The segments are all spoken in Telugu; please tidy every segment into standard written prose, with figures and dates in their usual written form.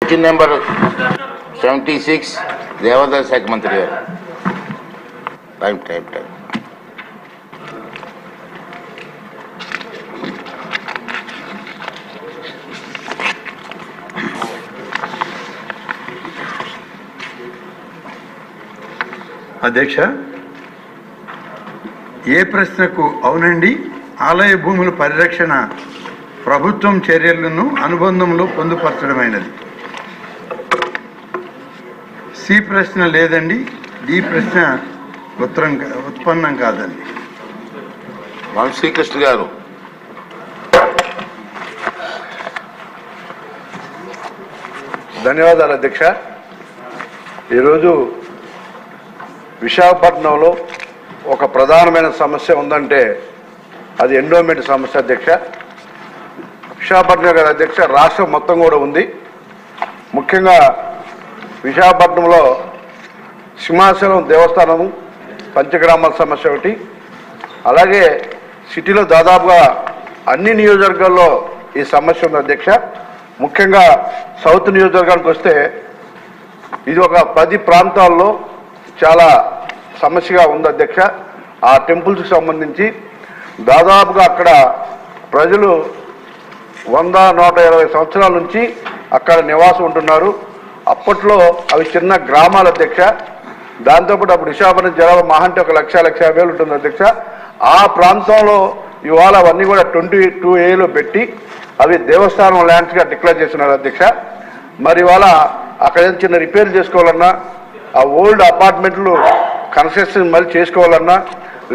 క్వశ్చన్ నెంబర్ 76 దేవాదాయ శాఖ మంత్రి గారు. టైం అధ్యక్ష, ఏ ప్రశ్నకు అవునండి, ఆలయ భూముల పరిరక్షణ ప్రభుత్వం చర్యలను అనుబంధంలో పొందుపరచడమైనది. సి ప్రశ్న లేదండి, డి ప్రశ్న ఉత్పన్నం కాదండి. శ్రీకృష్ణ గారు. ధన్యవాదాలు అధ్యక్ష. ఈరోజు విశాఖపట్నంలో ఒక ప్రధానమైన సమస్య ఉందంటే అది ఎండోమెంట్ సమస్య అధ్యక్ష. విశాఖపట్నం గారు అధ్యక్ష, రాష్ట్రం మొత్తం కూడా ఉంది. ముఖ్యంగా విశాఖపట్నంలో సింహాచలం దేవస్థానము పంచగ్రామాల సమస్య ఒకటి, అలాగే సిటీలో దాదాపుగా అన్ని నియోజకవర్గాల్లో ఈ సమస్య ఉంది అధ్యక్ష. ముఖ్యంగా సౌత్ నియోజకవర్గానికి వస్తే ఇది ఒక 10 ప్రాంతాల్లో చాలా సమస్యగా ఉంది అధ్యక్ష. ఆ టెంపుల్స్కి సంబంధించి దాదాపుగా అక్కడ ప్రజలు 100-120 సంవత్సరాల నుంచి అక్కడ నివాసం ఉంటున్నారు. అప్పట్లో అవి చిన్న గ్రామాల అధ్యక్ష. దాంతోపాటు అప్పుడు విశాఖపట్నం జనాభా మహా అంటే 1,50,000 ఉంటుంది అధ్యక్ష. ఆ ప్రాంతంలో ఇవాళ అవన్నీ కూడా 22A పెట్టి అవి దేవస్థానం ల్యాండ్స్గా డిక్లేర్ చేస్తున్నారు అధ్యక్ష. మరి ఇవాళ అక్కడ ఏదైనా చిన్న రిపేర్ చేసుకోవాలన్నా, ఆ ఓల్డ్ అపార్ట్మెంట్లు కన్స్ట్రక్షన్ మళ్ళీ చేసుకోవాలన్నా,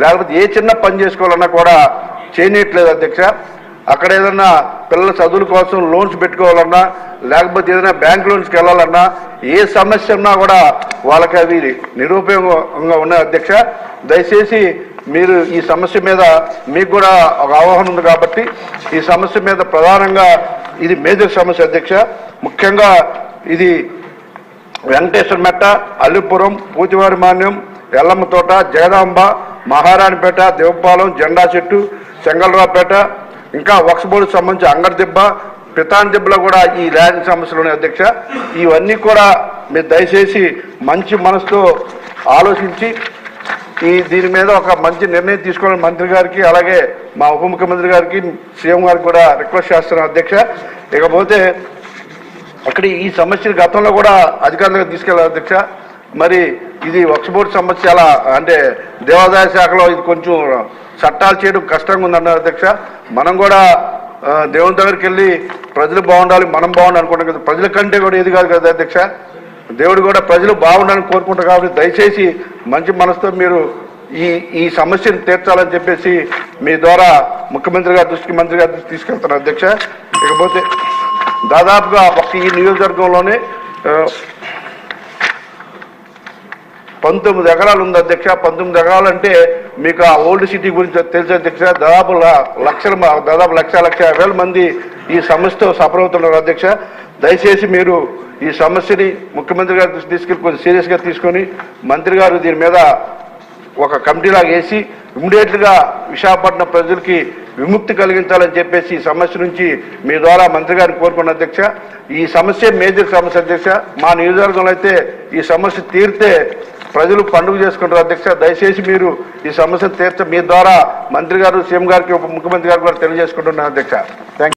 లేకపోతే ఏ చిన్న పని చేసుకోవాలన్నా కూడా చేయనట్లేదు అధ్యక్ష. అక్కడ ఏదన్నా పిల్లల చదువుల కోసం లోన్స్ పెట్టుకోవాలన్నా, లేకపోతే ఏదైనా బ్యాంక్ లోన్స్కి వెళ్ళాలన్నా, ఏ సమస్య ఉన్నా కూడా వాళ్ళకి అవి నిరుపయోగంగా ఉన్నాయి అధ్యక్ష. దయచేసి మీరు ఈ సమస్య మీద మీకు కూడా ఒక అవగాహన ఉంది కాబట్టి ఈ సమస్య మీద ప్రధానంగా ఇది మేజర్ సమస్య అధ్యక్ష. ముఖ్యంగా ఇది వెంకటేశ్వర మెట్ట, అల్లిపురం, పూతివారి మాన్యం, ఎల్లమ్మ తోట, జగదాంబ, మహారాణిపేట, దేవపాలెం, జెండా చెట్టు, చెంగళరావుపేట, ఇంకా వక్స్ బోర్డుకు సంబంధించి అంగడిదిబ్బ, పితాన్ దిబ్బలో కూడా ఈ ల్యాండ్ సమస్యలు ఉన్నాయి అధ్యక్ష. ఇవన్నీ కూడా మీరు దయచేసి మంచి మనసుతో ఆలోచించి దీని మీద ఒక మంచి నిర్ణయం తీసుకోవాలని మంత్రి గారికి, అలాగే మా ఉప ముఖ్యమంత్రి గారికి, సీఎం గారికి కూడా రిక్వెస్ట్ చేస్తున్నాను అధ్యక్ష. ఇకపోతే అక్కడ ఈ సమస్యను గతంలో కూడా అధికారులుగా తీసుకెళ్ళారు అధ్యక్ష. మరి ఇది వక్స్ బోర్డు సమస్య ఎలా అంటే దేవాదాయ శాఖలో ఇది కొంచెం చట్టాలు చేయడం కష్టంగా ఉందన్నారు అధ్యక్ష. మనం కూడా దేవుని దగ్గరికి వెళ్ళి ప్రజలు బాగుండాలి, మనం బాగుండాలి అనుకుంటాం కదా. ప్రజల కంటే కూడా ఏది కాదు కదా అధ్యక్ష. దేవుడు కూడా ప్రజలు బాగుండాలని కోరుకుంటారు. కాబట్టి దయచేసి మంచి మనసుతో మీరు ఈ సమస్యను తీర్చాలని చెప్పేసి మీ ద్వారా ముఖ్యమంత్రి గారి దృష్టికి, మంత్రి గారి దృష్టికి తీసుకెళ్తాను అధ్యక్ష. ఇకపోతే దాదాపుగా ఈ నియోజకవర్గంలోనే 19 ఎకరాలు ఉంది అధ్యక్ష. 19 ఎకరాలు అంటే మీకు ఆ ఓల్డ్ సిటీ గురించి తెలుసు అధ్యక్ష. దాదాపు 1,50,000 మంది ఈ సమస్యతో సఫర్ అవుతున్నారు అధ్యక్ష. దయచేసి మీరు ఈ సమస్యని ముఖ్యమంత్రి గారి దృష్టి తీసుకెళ్ళి కొంచెం సీరియస్గా తీసుకొని మంత్రి గారు దీని మీద ఒక కమిటీలాగా వేసి ఇమ్మీడియట్గా విశాఖపట్నం ప్రజలకి విముక్తి కలిగించాలని చెప్పేసి ఈ సమస్య నుంచి మీ ద్వారా మంత్రి గారిని కోరుకున్న అధ్యక్ష. ఈ సమస్య మేజర్ సమస్య అధ్యక్ష. మా నియోజకవర్గంలో అయితే ఈ సమస్య తీరితే ప్రజలు పండుగ చేసుకుంటారు అధ్యక్ష. దయచేసి మీరు ఈ సమస్యను తీర్చ మీ ద్వారా మంత్రి గారు, సీఎం గారికి, ఉప ముఖ్యమంత్రి గారికి కూడా తెలియజేసుకుంటున్నారు అధ్యక్ష. Thank you.